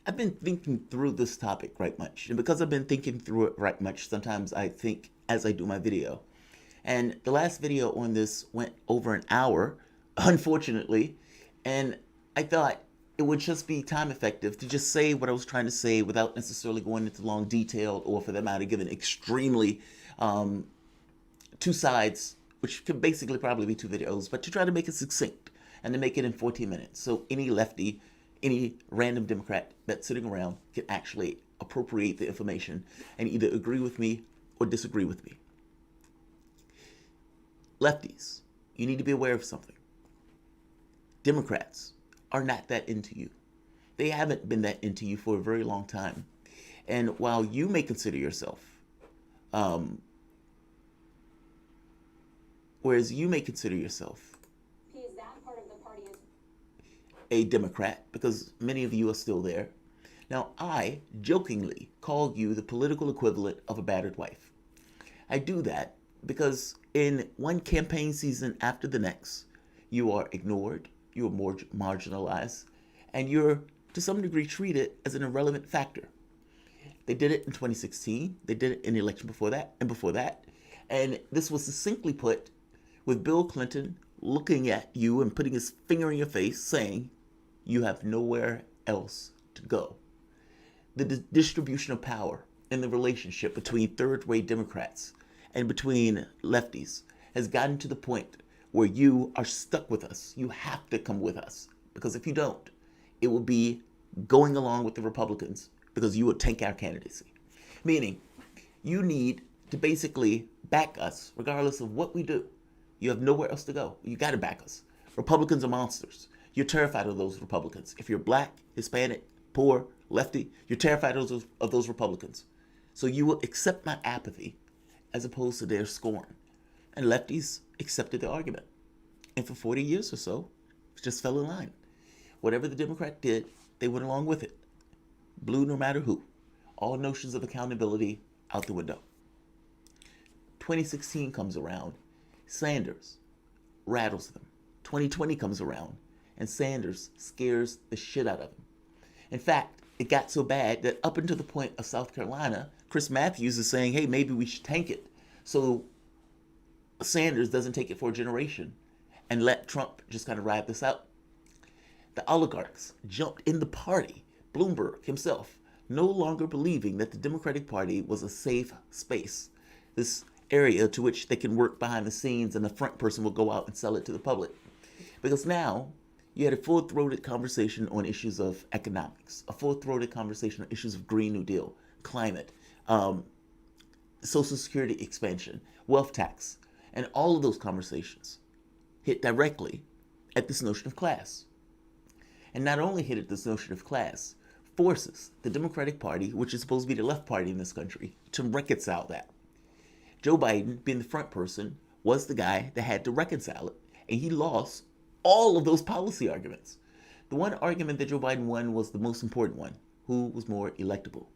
I've been thinking through this topic right much. And because I've been thinking through it right much, sometimes I think as I do my video. And the last video on this went over an hour, unfortunately. And I thought it would just be time effective to just say what I was trying to say without necessarily going into long detail or, for that matter, giving extremely um, two sides, which could basically probably be two videos, but to try to make it succinct and to make it in 14 minutes. So any lefty, any random Democrat that's sitting around can actually appropriate the information and either agree with me or disagree with me. Lefties, you need to be aware of something. Democrats are not that into you. They haven't been that into you for a very long time. And while you may consider yourself, um, whereas you may consider yourself Is that part of the party as a Democrat, because many of you are still there. Now, I jokingly call you the political equivalent of a battered wife. I do that because in one campaign season after the next, you are ignored, you are more marginalized, and you're to some degree treated as an irrelevant factor. They did it in 2016, they did it in the election before that, and before that. And this was succinctly put with Bill Clinton looking at you and putting his finger in your face saying, you have nowhere else to go. The distribution of power and the relationship between third-rate Democrats and between lefties has gotten to the point where you are stuck with us. You have to come with us, because if you don't, it will be going along with the Republicans, because you will tank our candidacy. Meaning, you need to basically back us regardless of what we do. You have nowhere else to go. You got to back us. Republicans are monsters. You're terrified of those Republicans. If you're black, Hispanic, poor, lefty, you're terrified of those Republicans. So you will accept my apathy as opposed to their scorn. And lefties accepted the argument. And for 40 years or so, it just fell in line. Whatever the Democrat did, they went along with it. Blue no matter who. All notions of accountability out the window. 2016 comes around, Sanders rattles them. 2020 comes around, and Sanders scares the shit out of them. In fact, it got so bad that up until the point of South Carolina, Chris Matthews is saying, hey, maybe we should tank it so Sanders doesn't take it for a generation and let Trump just kind of ride this out. The oligarchs jumped in the party. Bloomberg himself no longer believing that the Democratic Party was a safe space, this area to which they can work behind the scenes and the front person will go out and sell it to the public. Because now you had a full-throated conversation on issues of economics, a full-throated conversation on issues of Green New Deal, climate, Social Security expansion, wealth tax, and all of those conversations hit directly at this notion of class. And not only hit at this notion of class, forces the Democratic Party, which is supposed to be the left party in this country, to reconcile that. Joe Biden, being the front person, was the guy that had to reconcile it, and he lost all of those policy arguments. The one argument that Joe Biden won was the most important one: who was more electable.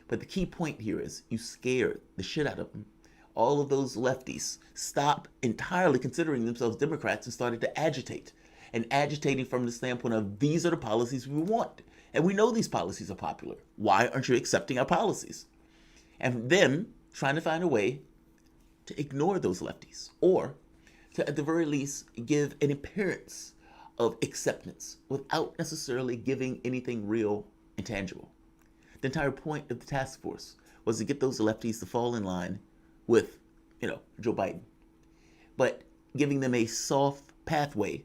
But the key point here is you scared the shit out of them. All of those lefties stopped entirely considering themselves Democrats and started to agitate. And agitating from the standpoint of, these are the policies we want. And we know these policies are popular. Why aren't you accepting our policies? And them trying to find a way to ignore those lefties, or to at the very least give an appearance of acceptance without necessarily giving anything real and tangible. The entire point of the task force was to get those lefties to fall in line with, Joe Biden, but giving them a soft pathway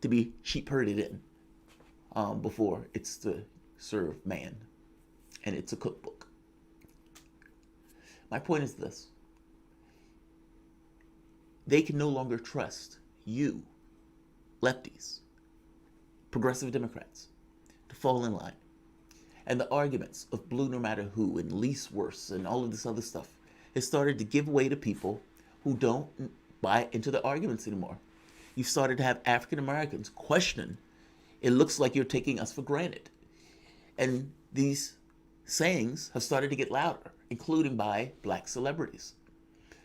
to be sheep herded in before it's to serve man, and it's a cookbook. My point is this: they can no longer trust you, lefties, progressive Democrats, to fall in line. And the arguments of blue no matter who and least worse and all of this other stuff has started to give way to people who don't buy into the arguments anymore. You've started to have African Americans question, it looks like you're taking us for granted. And these sayings have started to get louder, including by black celebrities.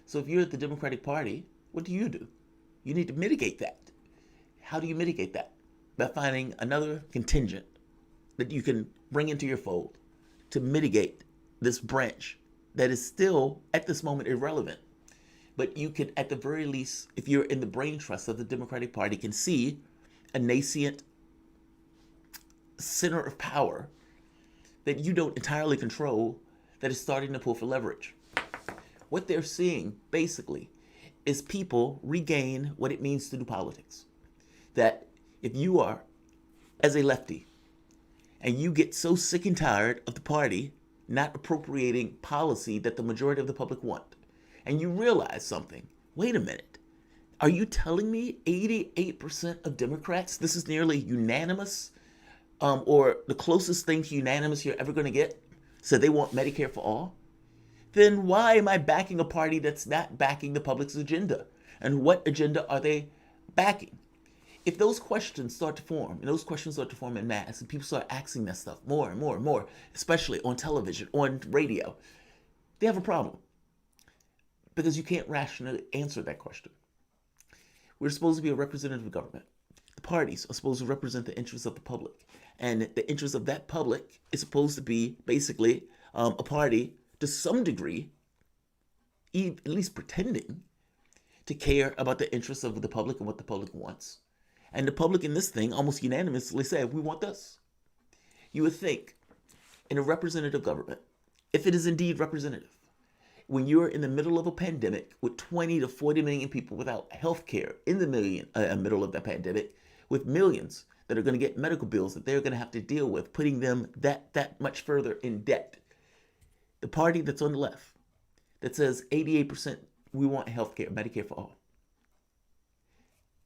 So if you're at the Democratic Party, what do? You need to mitigate that. How do you mitigate that? By finding another contingent that you can bring into your fold to mitigate this branch that is still, at this moment, irrelevant. But you can, at the very least, if you're in the brain trust of the Democratic Party, can see a nascent center of power that you don't entirely control that is starting to pull for leverage. What they're seeing, basically, is people regain what it means to do politics. That if you are, as a lefty, and you get so sick and tired of the party not appropriating policy that the majority of the public want, and you realize something, wait a minute, are you telling me 88% of Democrats, this is nearly unanimous, or the closest thing to unanimous you're ever going to get, so they want Medicare for all? Then why am I backing a party that's not backing the public's agenda? And what agenda are they backing? If those questions start to form, and those questions start to form en masse, and people start asking that stuff more and more and more, especially on television, on radio, they have a problem. Because you can't rationally answer that question. We're supposed to be a representative government. The parties are supposed to represent the interests of the public. And the interest of that public is supposed to be basically a party to some degree, at least pretending to care about the interests of the public and what the public wants. And the public in this thing almost unanimously said, we want this. You would think in a representative government, if it is indeed representative, when you're in the middle of a pandemic with 20 to 40 million people without health care in the middle of the pandemic, with millions that are going to get medical bills that they're going to have to deal with, putting them that much further in debt. The party that's on the left that says 88% we want health care, Medicare for all.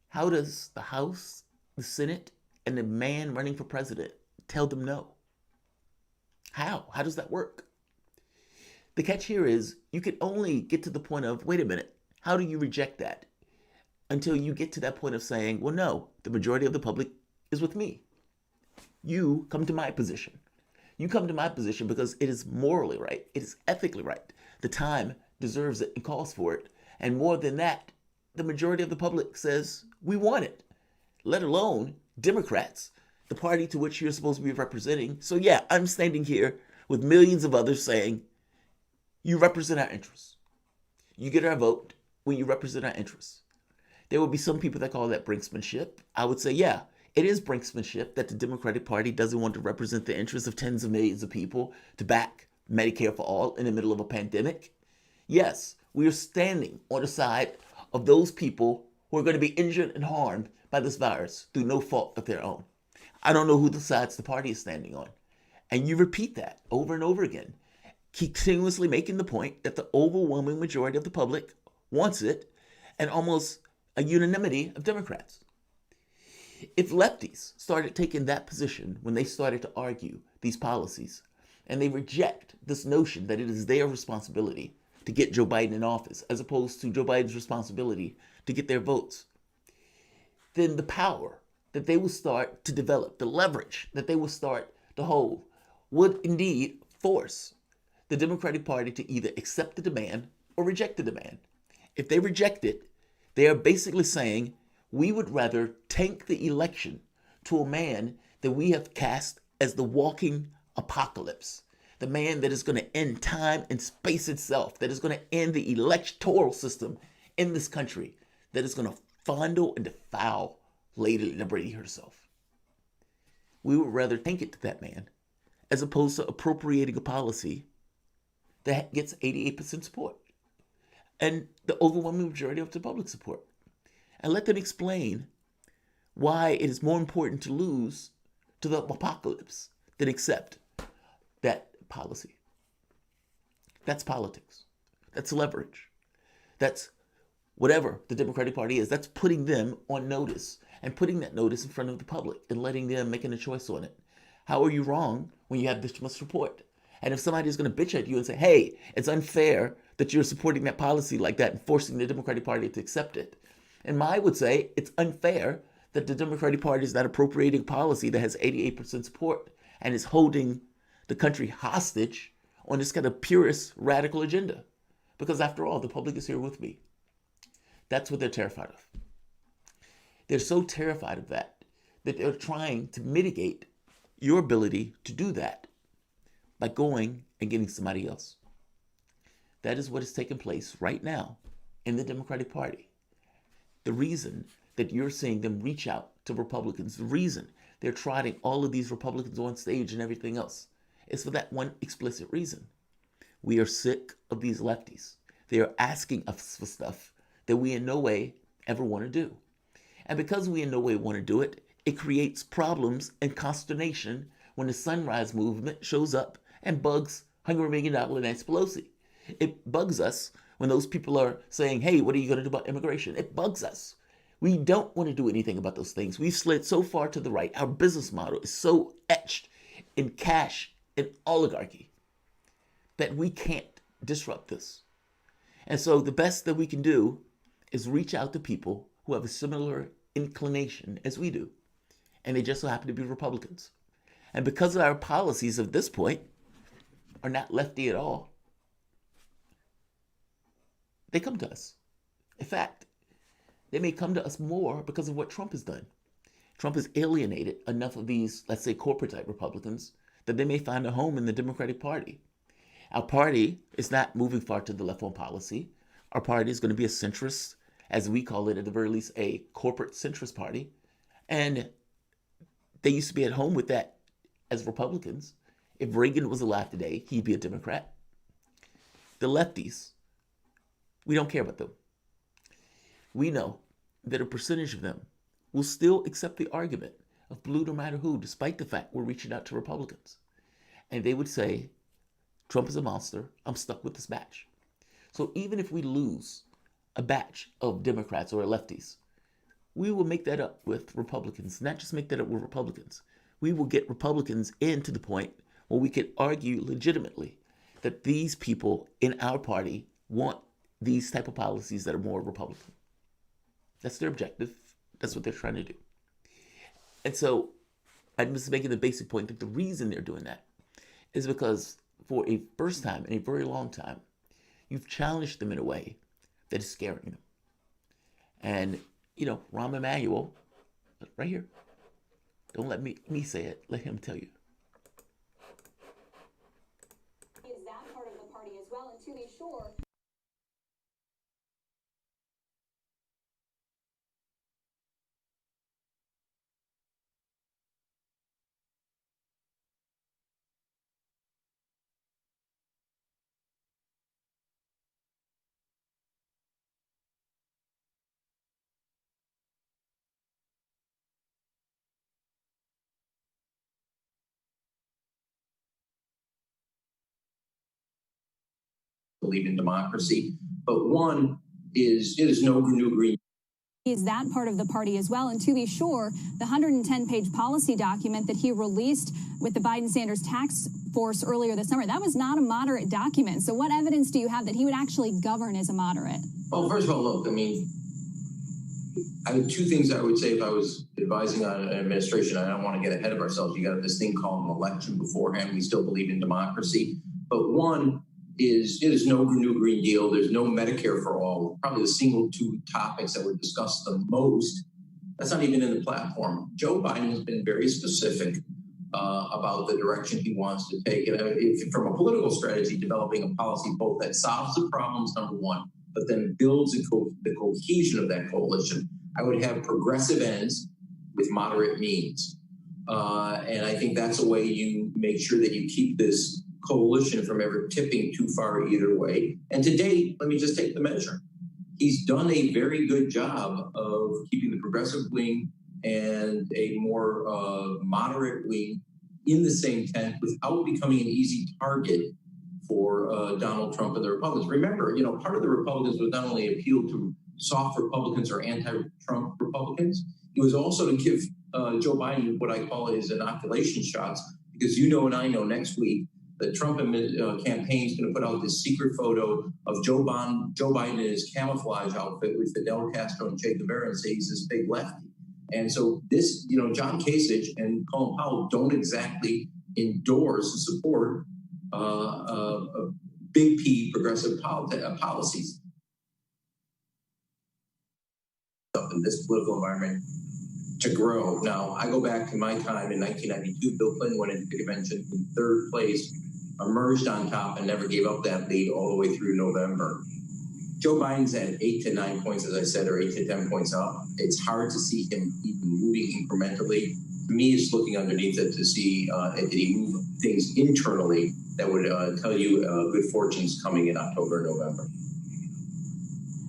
How does the House, the Senate, and the man running for president tell them no? How? How does that work? The catch here is you can only get to the point of, wait a minute, how do you reject that? Until you get to that point of saying, well, no, the majority of the public is with me. You come to my position. You come to my position because it is morally right. It is ethically right. The time deserves it and calls for it. And more than that, the majority of the public says we want it, let alone Democrats, the party to which you're supposed to be representing. So yeah, I'm standing here with millions of others saying, you represent our interests. You get our vote when you represent our interests. There will be some people that call that brinksmanship. I would say, yeah, it is brinksmanship that the Democratic Party doesn't want to represent the interests of tens of millions of people to back Medicare for all in the middle of a pandemic. Yes, we are standing on the side of those people who are going to be injured and harmed by this virus through no fault of their own. I don't know who the sides the party is standing on. And you repeat that over and over again, continuously making the point that the overwhelming majority of the public wants it, and almost a unanimity of Democrats. If lefties started taking that position when they started to argue these policies, and they reject this notion that it is their responsibility to get Joe Biden in office, as opposed to Joe Biden's responsibility to get their votes, then the power that they will start to develop, the leverage that they will start to hold, would indeed force the Democratic Party to either accept the demand or reject the demand. If they reject it, they are basically saying, we would rather tank the election to a man that we have cast as the walking apocalypse, the man that is going to end time and space itself, that is going to end the electoral system in this country, that is going to fondle and defile Lady Liberty herself. We would rather tank it to that man as opposed to appropriating a policy that gets 88% support and the overwhelming majority of the public support. And let them explain why it is more important to lose to the apocalypse than accept that policy. That's politics. That's leverage. That's whatever the Democratic Party is. That's putting them on notice and putting that notice in front of the public and letting them making a choice on it. How are you wrong when you have this much support? And if somebody is going to bitch at you and say, hey, it's unfair that you're supporting that policy like that and forcing the Democratic Party to accept it. And I would say it's unfair that the Democratic Party is not appropriating policy that has 88% support and is holding the country hostage on this kind of purist radical agenda. Because after all, the public is here with me. That's what they're terrified of. They're so terrified of that they're trying to mitigate your ability to do that by going and getting somebody else. That is what is taking place right now in the Democratic Party. The reason that you're seeing them reach out to Republicans, the reason they're trotting all of these Republicans on stage and everything else, is for that one explicit reason. We are sick of these lefties. They are asking us for stuff that we in no way ever want to do. And because we in no way want to do it, it creates problems and consternation when the Sunrise Movement shows up and bugs $100 million Nancy Pelosi. It bugs us when those people are saying, hey, what are you going to do about immigration? It bugs us. We don't want to do anything about those things. We've slid so far to the right. Our business model is so etched in cash and oligarchy that we can't disrupt this. And so the best that we can do is reach out to people who have a similar inclination as we do. And they just so happen to be Republicans. And because of our policies at this point are not lefty at all, they come to us. In fact, they may come to us more because of what Trump has done. Trump has alienated enough of these, let's say, corporate type Republicans that they may find a home in the Democratic Party. Our party is not moving far to the left on policy. Our party is going to be a centrist, as we call it, at the very least, a corporate centrist party. And they used to be at home with that as Republicans. If Reagan was alive today, he'd be a Democrat. The lefties, we don't care about them. We know that a percentage of them will still accept the argument of blue no matter who, despite the fact we're reaching out to Republicans. And they would say, Trump is a monster. I'm stuck with this batch. So even if we lose a batch of Democrats or lefties, we will make that up with Republicans. Not just make that up with Republicans. We will get Republicans into the point where we can argue legitimately that these people in our party want these type of policies that are more Republican. That's their objective. That's what they're trying to do. And so I'm just making the basic point that the reason they're doing that is because for a first time in a very long time, you've challenged them in a way that is scaring them. And, Rahm Emanuel, right here, don't let me say it, let him tell you. Is that part of the party as well? And to be sure, believe in democracy, but one is it is no new green. is that part of the party as well? And to be sure, the 110-page policy document that he released with the Biden-Sanders task force earlier this summer, that was not a moderate document. So what evidence do you have that he would actually govern as a moderate? Well, first of all, look, I have two things I would say if I was advising on an administration. I don't want to get ahead of ourselves. You got this thing called an election beforehand. We still believe in democracy. But one is it is no new Green Deal. There's no Medicare for all. Probably the single two topics that were discussed the most. That's not even in the platform. Joe Biden has been very specific about the direction he wants to take. And if, from a political strategy, developing a policy both that solves the problems, number one, but then builds the cohesion of that coalition. I would have progressive ends with moderate means. And I think that's a way you make sure that you keep this coalition from ever tipping too far either way. And to date, let me just take the measure. He's done a very good job of keeping the progressive wing and a more moderate wing in the same tent without becoming an easy target for Donald Trump and the Republicans. Remember, part of the Republicans was not only appeal to soft Republicans or anti-Trump Republicans, it was also to give Joe Biden what I call his inoculation shots, because and I know next week the Trump campaign is going to put out this secret photo of Joe Biden in his camouflage outfit with Fidel Castro and Che Guevara and say he's this big lefty. And so this, John Kasich and Colin Powell don't exactly endorse and support big P progressive policies. In this political environment, to grow. Now, I go back to my time in 1992. Bill Clinton went into the convention in third place, emerged on top, and never gave up that lead all the way through November. Joe Biden's at 8 to 9 points, as I said, or 8 to 10 points up. It's hard to see him even moving incrementally. To me, it's looking underneath it to see did he move things internally that would tell you good fortunes coming in October and November.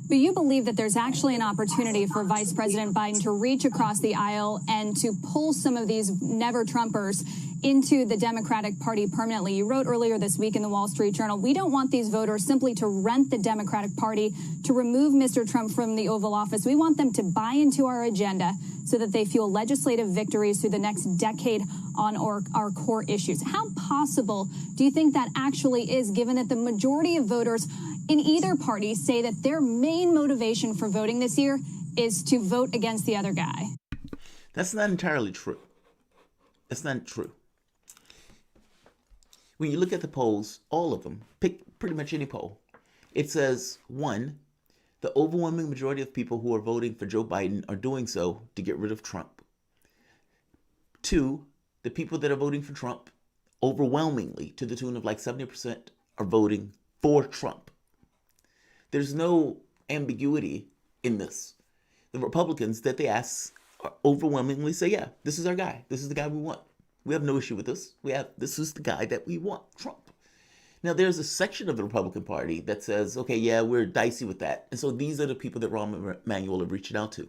But you believe that there's actually an opportunity for Vice President Biden to reach across the aisle and to pull some of these never-Trumpers into the Democratic Party permanently. You wrote earlier this week in the Wall Street Journal, we don't want these voters simply to rent the Democratic Party to remove Mr. Trump from the Oval Office. We want them to buy into our agenda so that they fuel legislative victories through the next decade on our core issues. How possible do you think that actually is, given that the majority of voters in either party say that their main motivation for voting this year is to vote against the other guy? That's not entirely true. That's not true. When you look at the polls, all of them, pick pretty much any poll, it says, one, the overwhelming majority of people who are voting for Joe Biden are doing so to get rid of Trump. Two, the people that are voting for Trump, overwhelmingly, to the tune of like 70%, are voting for Trump. There's no ambiguity in this. The Republicans that they ask overwhelmingly say, yeah, this is our guy. This is the guy we want. We have no issue with this. This is the guy that we want, Trump. Now, there's a section of the Republican Party that says, okay, yeah, we're dicey with that. And so these are the people that Rahm Emanuel are reaching out to.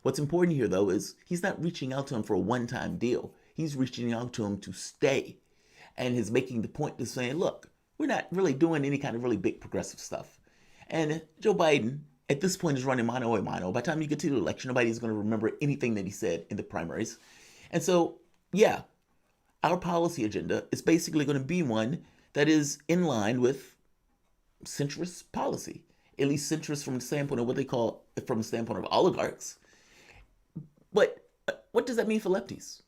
What's important here, though, is he's not reaching out to him for a one-time deal. He's reaching out to him to stay. And he's making the point to saying, look, we're not really doing any kind of really big progressive stuff. And Joe Biden, at this point, is running mano a mano. By the time you get to the election, nobody's going to remember anything that he said in the primaries. And so, yeah, our policy agenda is basically going to be one that is in line with centrist policy, at least centrist from the standpoint of what they call, from the standpoint of oligarchs. But what does that mean for lefties?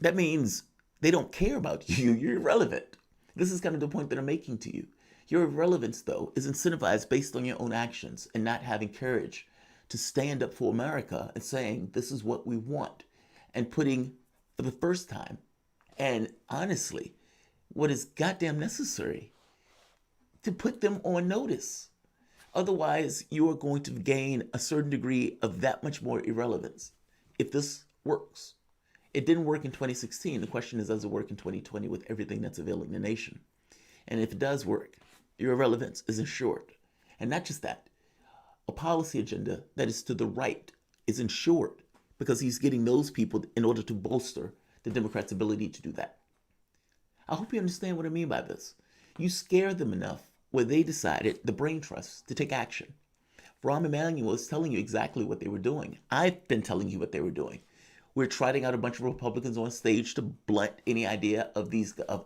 That means they don't care about you. You're irrelevant. This is kind of the point that I'm making to you. Your irrelevance, though, is incentivized based on your own actions and not having courage to stand up for America and saying, this is what we want, and putting, for the first time, and honestly, what is goddamn necessary, to put them on notice. Otherwise, you are going to gain a certain degree of that much more irrelevance if this works. It didn't work in 2016. The question is, does it work in 2020 with everything that's availing the nation? And if it does work, your irrelevance is ensured. And not just that, a policy agenda that is to the right is ensured because he's getting those people in order to bolster the Democrats' ability to do that. I hope you understand what I mean by this. You scare them enough where they decided, the brain trust, to take action. Rahm Emanuel is telling you exactly what they were doing. I've been telling you what they were doing. We're trotting out a bunch of Republicans on stage to blunt any idea of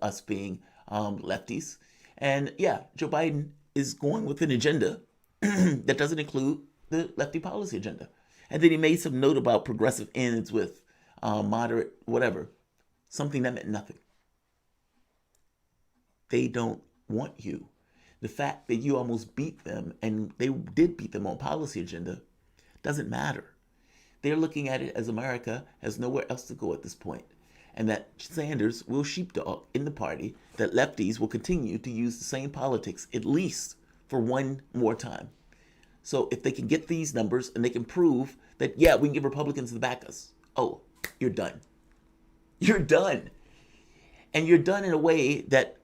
us being lefties. And yeah, Joe Biden is going with an agenda that doesn't include the lefty policy agenda. And then he made some note about progressive ends with moderate whatever, something that meant nothing. They don't want you. The fact that you almost beat them, and they did beat them on policy agenda, doesn't matter. They're looking at it as America has nowhere else to go at this point, and that Sanders will sheepdog in the party, that lefties will continue to use the same politics at least for one more time. So if they can get these numbers and they can prove that, yeah, we can get Republicans to back us, oh, you're done. You're done. And you're done in a way that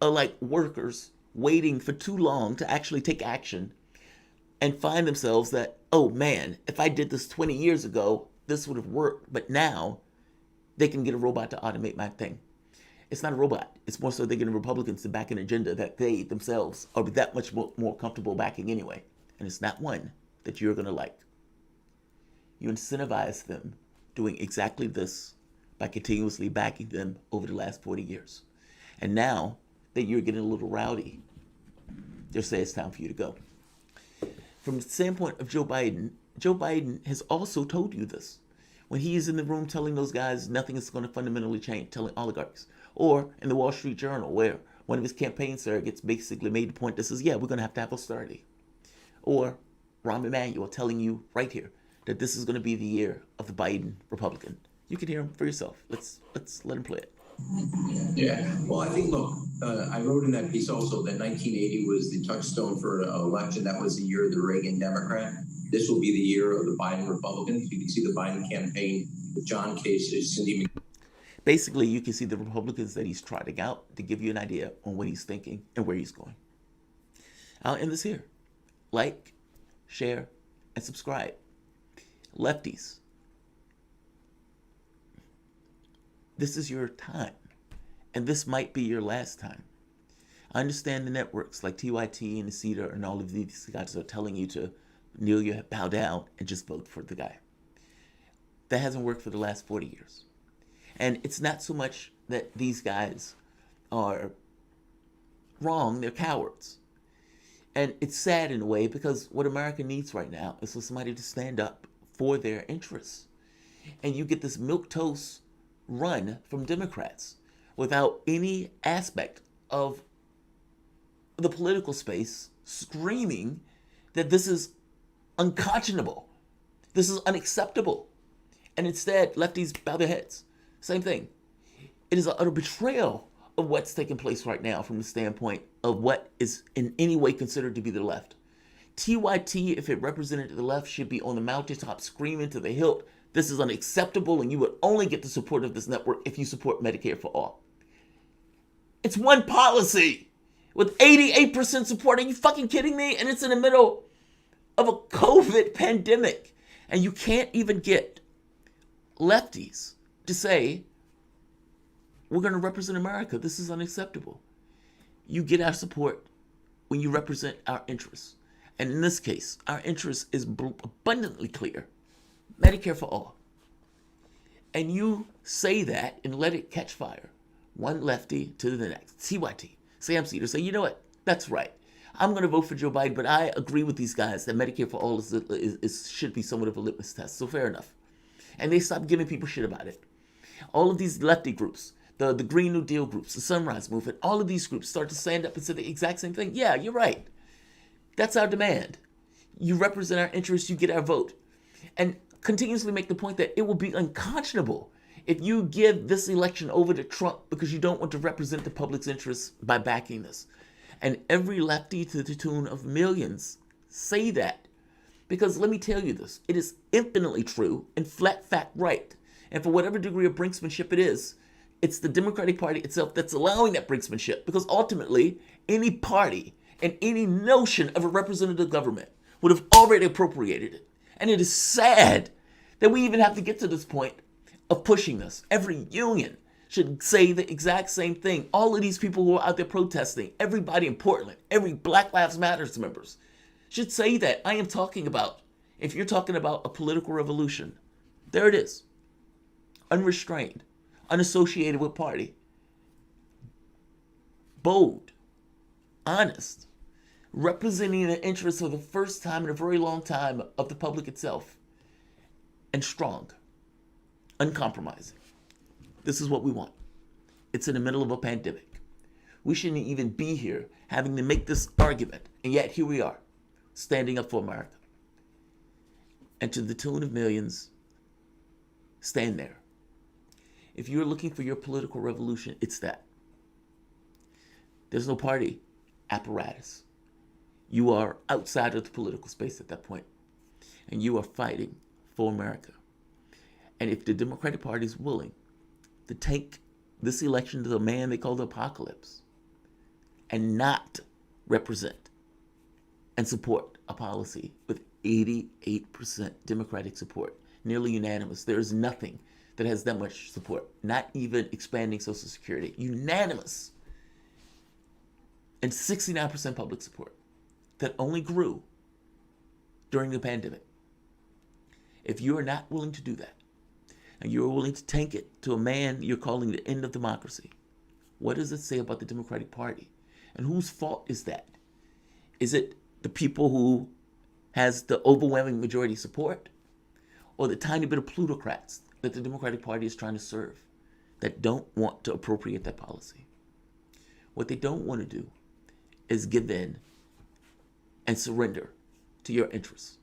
are like workers waiting for too long to actually take action and find themselves that, oh man, if I did this 20 years ago, this would have worked. But now they can get a robot to automate my thing. It's not a robot. It's more so they're getting Republicans to back an agenda that they themselves are that much more comfortable backing anyway. And it's not one that you're going to like. You incentivize them doing exactly this by continuously backing them over the last 40 years. And now that you're getting a little rowdy, they'll say it's time for you to go. From the standpoint of Joe Biden has also told you this. When he is in the room telling those guys nothing is going to fundamentally change, telling oligarchs. Or in the Wall Street Journal, where one of his campaign surrogates basically made the point that says, yeah, we're going to have austerity. Or Rahm Emanuel telling you right here, that this is going to be the year of the Biden Republican. You can hear him for yourself. Let's let him play it. Yeah, well, I think, look, I wrote in that piece also that 1980 was the touchstone for an election. That was the year of the Reagan Democrat. This will be the year of the Biden Republicans. You can see the Biden campaign with John Kasich, Cindy McCain. Basically, you can see the Republicans that he's trotting out to give you an idea on what he's thinking and where he's going. I'll end this here. Like, share, and subscribe. Lefties, this is your time, and this might be your last time. I understand the networks like TYT and the Cedar and all of these guys are telling you to kneel your bow down and just vote for the guy. That hasn't worked for the last 40 years. And it's not so much that these guys are wrong, they're cowards. And it's sad in a way because what America needs right now is for somebody to stand up for their interests. And you get this milquetoast run from Democrats without any aspect of the political space screaming that this is unconscionable, this is unacceptable. And instead, lefties bow their heads. Same thing. It is an utter betrayal of what's taking place right now from the standpoint of what is in any way considered to be the left. TYT, if it represented the left, should be on the mountaintop screaming to the hilt, this is unacceptable, and you would only get the support of this network if you support Medicare for all. It's one policy with 88% support. Are you fucking kidding me? And it's in the middle of a COVID pandemic. And you can't even get lefties to say, we're going to represent America. This is unacceptable. You get our support when you represent our interests. And in this case, our interest is abundantly clear. Medicare for all. And you say that and let it catch fire. One lefty to the next. TYT. Sam Cedar say, you know what? That's right. I'm going to vote for Joe Biden, but I agree with these guys that Medicare for all should be somewhat of a litmus test. So fair enough. And they stopped giving people shit about it. All of these lefty groups, the Green New Deal groups, the Sunrise Movement, all of these groups start to stand up and say the exact same thing. Yeah, you're right. That's our demand. You represent our interests, you get our vote. And continuously make the point that it will be unconscionable if you give this election over to Trump because you don't want to represent the public's interests by backing this. And every lefty to the tune of millions say that. Because let me tell you this, it is infinitely true and flat fact right. And for whatever degree of brinksmanship it is, it's the Democratic Party itself that's allowing that brinksmanship. Because ultimately, any party and any notion of a representative government would have already appropriated it. And it is sad that we even have to get to this point of pushing this. Every union should say the exact same thing. All of these people who are out there protesting, everybody in Portland, every Black Lives Matter members should say that. I am talking about, if you're talking about a political revolution, there it is. Unrestrained, unassociated with party. Bold, honest, representing the interests for the first time in a very long time of the public itself, and strong, uncompromising. This is what we want. It's in the middle of a pandemic. We shouldn't even be here having to make this argument, and yet here we are, standing up for America. And to the tune of millions, stand there. If you're looking for your political revolution, it's that. There's no party apparatus. You are outside of the political space at that point, and you are fighting for America. And if the Democratic Party is willing to take this election to the man they call the apocalypse and not represent and support a policy with 88% Democratic support, nearly unanimous. There is nothing that has that much support, not even expanding Social Security. Unanimous. And 69% public support that only grew during the pandemic. If you are not willing to do that, and you're willing to tank it to a man you're calling the end of democracy, what does it say about the Democratic Party? And whose fault is that? Is it the people who has the overwhelming majority support, or the tiny bit of plutocrats that the Democratic Party is trying to serve that don't want to appropriate that policy? What they don't want to do is give in and surrender to your interests,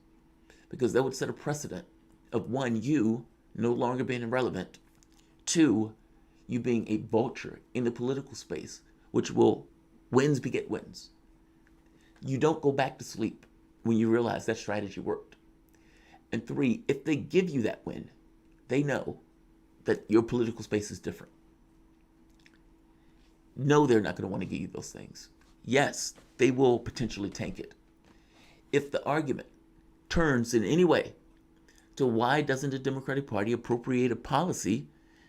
because that would set a precedent of one, you no longer being irrelevant, two, you being a vulture in the political space, which will wins beget wins. You don't go back to sleep when you realize that strategy worked. And three, if they give you that win, they know that your political space is different. No, they're not going to want to give you those things. Yes, they will potentially tank it. If the argument turns in any way to why doesn't the Democratic Party appropriate a policy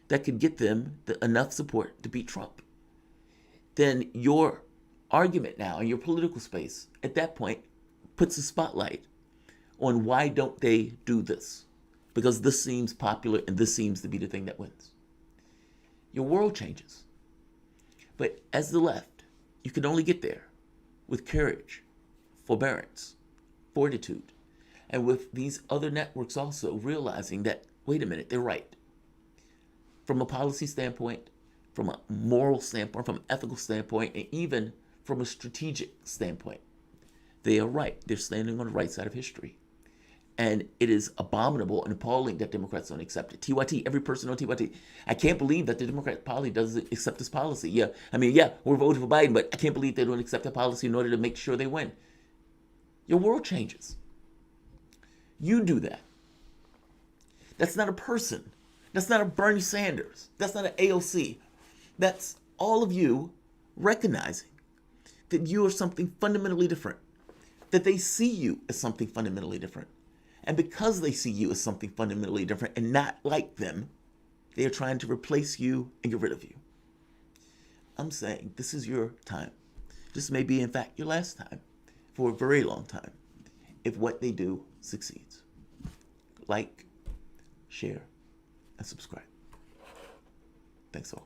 that could get them enough support to beat Trump, then your argument now in your political space at that point puts a spotlight on why don't they do this? Because this seems popular and this seems to be the thing that wins. Your world changes. But as the left, you can only get there with courage, forbearance, fortitude, and with these other networks also realizing that, wait a minute, they're right. From a policy standpoint, from a moral standpoint, from an ethical standpoint, and even from a strategic standpoint, they are right. They're standing on the right side of history. And it is abominable and appalling that Democrats don't accept it. TYT, every person on TYT. I can't believe that the Democratic Party doesn't accept this policy. Yeah, we're voting for Biden, but I can't believe they don't accept that policy in order to make sure they win. Your world changes. You do that. That's not a person. That's not a Bernie Sanders. That's not an AOC. That's all of you recognizing that you are something fundamentally different, that they see you as something fundamentally different. And because they see you as something fundamentally different and not like them, they are trying to replace you and get rid of you. I'm saying this is your time. This may be, in fact, your last time for a very long time if what they do succeeds. Like, share, and subscribe. Thanks all.